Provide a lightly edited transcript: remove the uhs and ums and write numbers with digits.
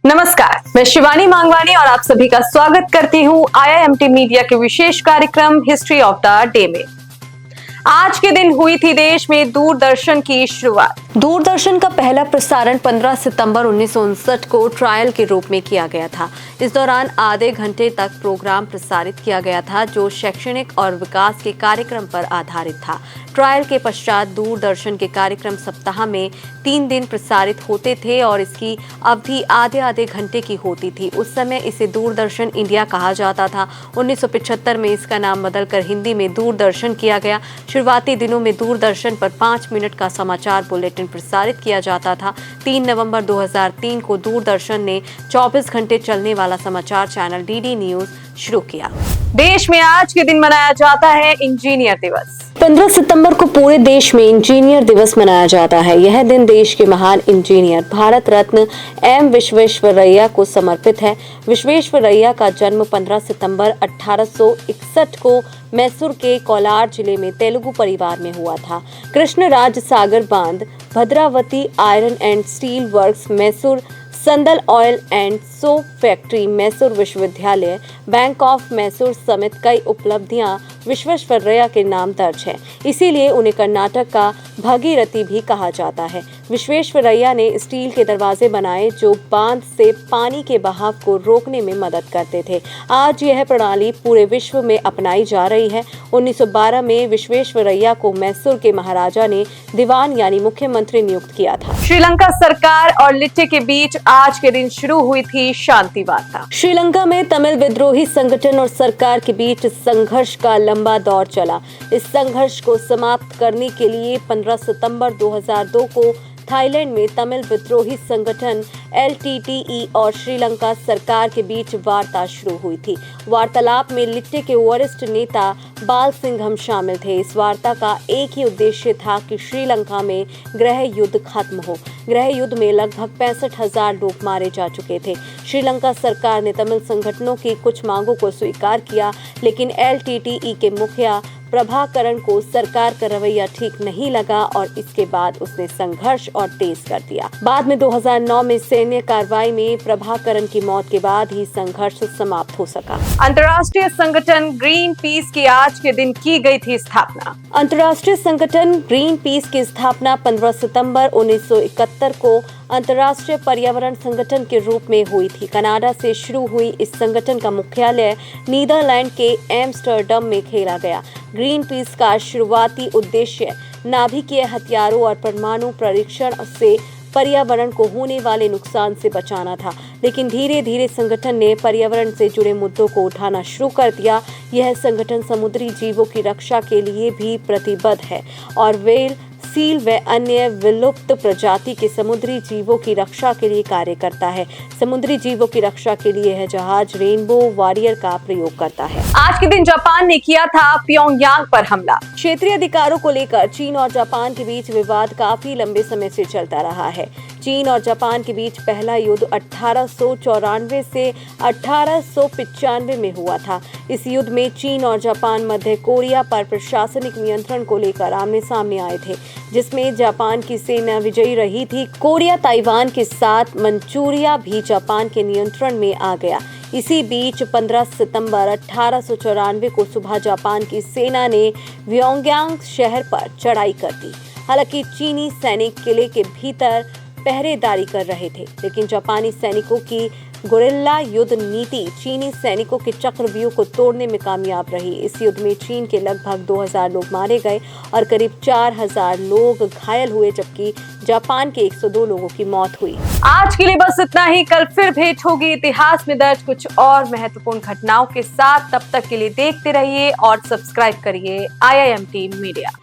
नमस्कार, मैं शिवानी मांगवानी और आप सभी का स्वागत करती हूँ आईआईएमटी मीडिया के विशेष कार्यक्रम हिस्ट्री ऑफ द डे में। आज के दिन हुई थी देश में दूरदर्शन की शुरुआत। दूरदर्शन का पहला प्रसारण 15 सितंबर 1959 को ट्रायल के रूप में किया गया था। इस दौरान आधे घंटे तक प्रोग्राम प्रसारित किया गया था जो शैक्षणिक और विकास के कार्यक्रम पर आधारित था। ट्रायल के पश्चात दूरदर्शन के कार्यक्रम सप्ताह में 3 दिन प्रसारित होते थे और इसकी अवधि आधे आधे घंटे की होती थी। उस समय इसे दूरदर्शन इंडिया कहा जाता था। 1975 में इसका नाम बदलकर हिंदी में दूरदर्शन किया गया। शुरुआती दिनों में दूरदर्शन पर 5 मिनट का समाचार बुलेटिन प्रसारित किया जाता था। 3 नवंबर 2003 को दूरदर्शन ने 24 घंटे चलने वाला समाचार चैनल डीडी न्यूज शुरू किया। देश में आज के दिन मनाया जाता है इंजीनियर दिवस। 15 सितंबर को पूरे देश में इंजीनियर दिवस मनाया जाता है। यह दिन देश के महान इंजीनियर भारत रत्न एम विश्वेश्वरैया को समर्पित है। विश्वेश्वरैया का जन्म 15 सितंबर 1861 को मैसूर के कोलार जिले में तेलुगु परिवार में हुआ था। कृष्णराज सागर बांध, Bhadravati iron and steel works Mysore, Sandal oil and soap factory Mysore, विश्वविद्यालय बैंक ऑफ मैसूर समेत कई उपलब्धियां विश्वेश्वरैया के नाम दर्ज है। इसीलिए उन्हें कर्नाटक का भागीरथी भी कहा जाता है। विश्वेश्वरैया ने स्टील के दरवाजे बनाए जो बांध से पानी के बहाव को रोकने में मदद करते थे। आज यह प्रणाली पूरे विश्व में अपनाई जा रही है। 1912 में विश्वेश्वरैया को मैसूर के महाराजा ने दीवान यानी मुख्यमंत्री नियुक्त किया था। श्रीलंका सरकार और लिट्टे के बीच आज के दिन शुरू हुई थी शांति वार्ता। श्रीलंका में तमिल विद्रोही संगठन और सरकार के बीच संघर्ष का लंबा दौर चला। इस संघर्ष को समाप्त करने के लिए 15 सितंबर 2002 को थाईलैंड में तमिल विद्रोही संगठन LTTE और श्रीलंका सरकार के बीच वार्ता शुरू हुई थी। वार्तालाप में लिट्टे के वरिष्ठ नेता बाल सिंघम शामिल थे। इस वार्ता का एक ही उद्देश्य था कि श्रीलंका में गृह युद्ध खत्म हो। गृह युद्ध में लगभग 65,000 लोग मारे जा चुके थे। श्रीलंका सरकार ने तमिल संगठनों की कुछ मांगों को स्वीकार किया, लेकिन LTTE के मुखिया प्रभाकरण को सरकार का रवैया ठीक नहीं लगा और इसके बाद उसने संघर्ष और तेज कर दिया। बाद में 2009 में सैन्य कार्रवाई में प्रभाकरण की मौत के बाद ही संघर्ष समाप्त हो सका। अंतर्राष्ट्रीय संगठन ग्रीन पीस की आज के दिन की गई थी स्थापना। अंतर्राष्ट्रीय संगठन ग्रीन पीस की स्थापना 15 सितंबर 1971 को अंतर्राष्ट्रीय पर्यावरण संगठन के रूप में हुई थी। कनाडा से शुरू हुई इस संगठन का मुख्यालय नीदरलैंड के एम्स्टर्डम में खेला गया। ग्रीन पीस का शुरुआती उद्देश्य नाभिकीय हथियारों और परमाणु परीक्षण से पर्यावरण को होने वाले नुकसान से बचाना था, लेकिन धीरे धीरे संगठन ने पर्यावरण से जुड़े मुद्दों को उठाना शुरू कर दिया। यह संगठन समुद्री जीवों की रक्षा के लिए भी प्रतिबद्ध है और व्हेल, सील व अन्य विलुप्त प्रजाति के समुद्री जीवों की रक्षा के लिए कार्य करता है। समुद्री जीवों की रक्षा के लिए यह जहाज रेनबो वॉरियर का प्रयोग करता है। आज के दिन जापान ने किया था प्योंगयांग पर हमला। क्षेत्रीय अधिकारों को लेकर चीन और जापान के बीच विवाद काफी लंबे समय से चलता रहा है। चीन और जापान के बीच पहला युद्ध 1894 से 1895 में हुआ था। इस युद्ध में चीन और जापान मध्य कोरिया पर प्रशासनिक नियंत्रण को लेकर आमने सामने आए थे, जिसमें जापान की सेना विजयी रही थी। कोरिया ताइवान के साथ मंचूरिया भी जापान के नियंत्रण में आ गया। इसी बीच 15 सितंबर 1894 को सुबह जापान की सेना ने प्योंगयांग शहर पर चढ़ाई कर दी। हालांकि चीनी सैनिक किले के भीतर पहरेदारी कर रहे थे, लेकिन जापानी सैनिकों की गुरिल्ला युद्ध नीति चीनी सैनिकों के चक्रव्यूह को तोड़ने में कामयाब रही। इस युद्ध में चीन के लगभग 2000 लोग मारे गए और करीब 4000 लोग घायल हुए, जबकि जापान के 102 लोगों की मौत हुई। आज के लिए बस इतना ही। कल फिर भेंट होगी इतिहास में दर्ज कुछ और महत्वपूर्ण घटनाओं के साथ। तब तक के लिए देखते रहिए और सब्सक्राइब करिए IIMT मीडिया।